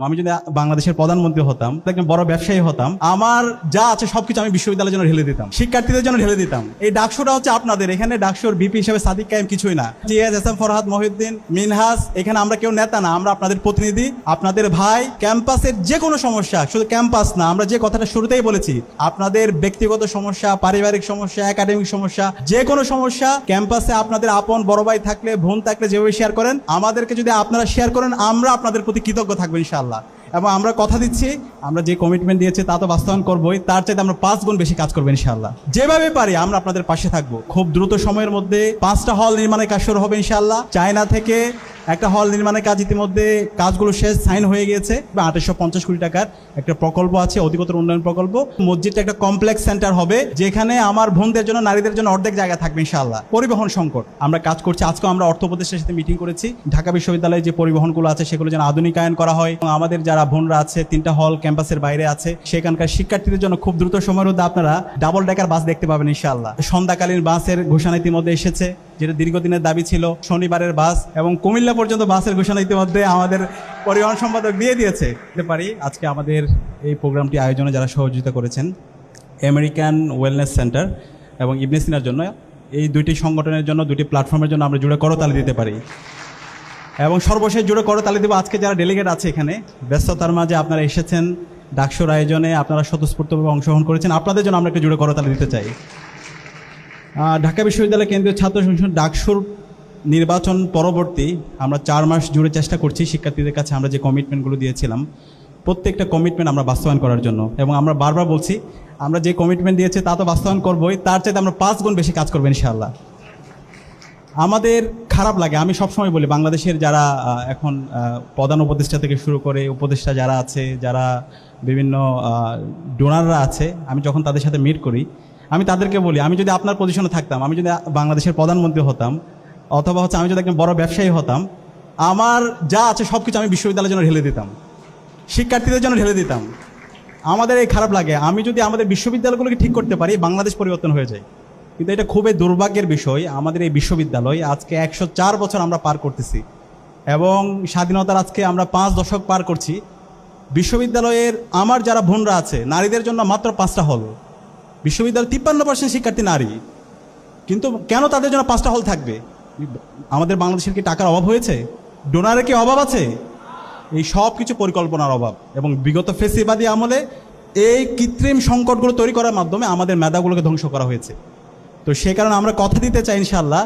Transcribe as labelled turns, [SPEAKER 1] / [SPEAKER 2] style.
[SPEAKER 1] আমি যদি বাংলাদেশের প্রধানমন্ত্রী হতাম, একজন বড় ব্যবসায়ী হতাম, আমার যা আছে সবকিছু আমি বিশ্ববিদ্যালয়ের জন্য ঢেলে দিতাম, শিক্ষার্থীদের জন্য ঢেলে দিতাম। এই ডাকসুটা হচ্ছে আপনাদের, এখানে ডাকসুর ভিপি হিসেবে সাদিক কায়েম কিছুই না, GS S M Farhad Mohiuddin Minhas, এখানে আমরা কেউ নেতা না, আমরা আপনাদের প্রতিনিধি, আপনাদের ভাই। ক্যাম্পাসের যে কোনো সমস্যা, শুধু ক্যাম্পাস না, আমরা যে কথাটা শুরুতেই বলেছি, আপনাদের ব্যক্তিগত সমস্যা, পারিবারিক সমস্যা, একাডেমিক সমস্যা, যে কোনো সমস্যা ক্যাম্পাসে আপনাদের আপন বড় ভাই থাকলে, বোন থাকলে যেভাবে শেয়ার করেন, আমাদেরকে যদি আপনারা শেয়ার করেন, আমরা আপনাদের প্রতি কৃতজ্ঞ থাকবো ইনশাআল্লাহ। এবং আমরা কথা দিচ্ছি, আমরা যে কমিটমেন্ট দিয়েছি তা তো বাস্তবায়ন করবোই, তার চাইতে আমরা 5 গুণ বেশি কাজ করবো ইনশাআল্লাহ। যেভাবে পারি আমরা আপনাদের পাশে থাকবো। খুব দ্রুত সময়ের মধ্যে 5টা হল নির্মাণের কাজ শুরু হবে ইনশাআল্লাহ। চায়না থেকে একটা হল নির্মাণের কাজ ইতিমধ্যে কাজগুলো শেষ, সাইন হয়ে গেছে। 2850 কোটি টাকার একটা প্রকল্প আছে, অধিকতর উন্নয়ন প্রকল্প। মসজিদটা একটা কমপ্লেক্স সেন্টার হবে, যেখানে আমার বোনদের জন্য, নারীদের জন্য অর্ধেক জায়গা থাকবে ইনশাআল্লাহ। পরিবহন সংকট আমরা কাজ করছি, আজকেও আমরা অর্থ উপদেষ্টার সাথে মিটিং করেছি। ঢাকা বিশ্ববিদ্যালয়ে যে পরিবহনগুলো আছে সেগুলো যেন আধুনিকায়ন করা হয়, এবং আমাদের যারা বোনরা আছে, 3টা হল ক্যাম্পাসের বাইরে আছে, সেখানকার শিক্ষার্থীদের জন্য খুব দ্রুত সময়ের মধ্যে আপনারা ডাবল ডেকার বাস দেখতে পাবেন ইনশাআল্লাহ। সন্ধ্যাকালীন বাসের ঘোষণা ইতিমধ্যে এসেছে, যেটা দীর্ঘদিনের দাবি ছিল, শনিবারের বাস, এবং কুমিল্লা পর্যন্ত বাসের ঘোষণা ইতিমধ্যে আমাদের পরিবহন সম্পাদক দিয়ে দিয়েছে। বলতে পারি আজকে আমাদের এই প্রোগ্রামটি আয়োজনে যারা সহযোগিতা করেছেন, আমেরিকান ওয়েলনেস সেন্টার এবং ইবনে সিনার জন্য, এই দুইটি সংগঠনের জন্য, দুটি প্ল্যাটফর্মের জন্য আমরা জুড়ে করতালি দিতে পারি। এবং সর্বশেষ জুড়ে করতালি দেবো আজকে যারা ডেলিগেট আছে এখানে, ব্যস্ততার মাঝে আপনারা এসেছেন, ডাকসুর আয়োজনে আপনারা স্বতঃস্ফূর্তভাবে অংশগ্রহণ করেছেন, আপনাদের জন্য আমরা একটা জুড়ে করতালি দিতে চাই। ঢাকা বিশ্ববিদ্যালয় কেন্দ্রীয় ছাত্র সংসদ ডাকসুর নির্বাচন পরবর্তী আমরা 4 মাস জুড়ে চেষ্টা করছি শিক্ষার্থীদের কাছে আমরা যে কমিটমেন্টগুলো দিয়েছিলাম, প্রত্যেকটা কমিটমেন্ট আমরা বাস্তবায়ন করার জন্য। এবং আমরা বারবার বলছি, আমরা যে কমিটমেন্ট দিয়েছি তা তো বাস্তবায়ন করবোই, তার চাইতে আমরা 5 গুণ বেশি কাজ করবো ইনশাআল্লাহ। আমাদের খারাপ লাগে, আমি সবসময় বলি, বাংলাদেশের যারা এখন প্রধান উপদেষ্টা থেকে শুরু করে উপদেষ্টা যারা আছে, যারা বিভিন্ন ডোনাররা আছে, আমি যখন তাদের সাথে মিট করি, আমি তাদেরকে বলি, আমি যদি আপনার পজিশনে থাকতাম, আমি যদি বাংলাদেশের প্রধানমন্ত্রী হতাম, অথবা আমি যদি একজন বড় ব্যবসায়ী হতাম, আমার যা আছে সবকিছু আমি বিশ্ববিদ্যালয়ের জন্য ঢেলে দিতাম, শিক্ষার্থীদের জন্য ঢেলে দিতাম। আমাদের এই খারাপ লাগে, আমি যদি আমাদের বিশ্ববিদ্যালয়গুলোকে ঠিক করতে পারি, বাংলাদেশ পরিবর্তন হয়ে যায়। কিন্তু এটা খুবই দুর্ভাগ্যের বিষয়, আমাদের এই বিশ্ববিদ্যালয় আজকে 104 বছর আমরা পার করতেছি, এবং স্বাধীনতার আজকে আমরা 5 দশক পার করছি। বিশ্ববিদ্যালয়ের আমার যারা বোনরা আছে, নারীদের জন্য মাত্র 5টা হল। বিশ্ববিদ্যালয় 53% শিক্ষার্থী নারী, কিন্তু কেন তাদের জন্য 5টা হল থাকবে? আমাদের বাংলাদেশের কি টাকার অভাব হয়েছে? ডোনারের কি অভাব আছে? এই সব কিছু পরিকল্পনার অভাব, এবং বিগত ফেসিবাদী আমলে এই কৃত্রিম সংকটগুলো তৈরি করার মাধ্যমে আমাদের মেধাগুলোকে ধ্বংস করা হয়েছে। তো সে কারণে আমরা কথা দিতে চাই ইনশাআল্লাহ,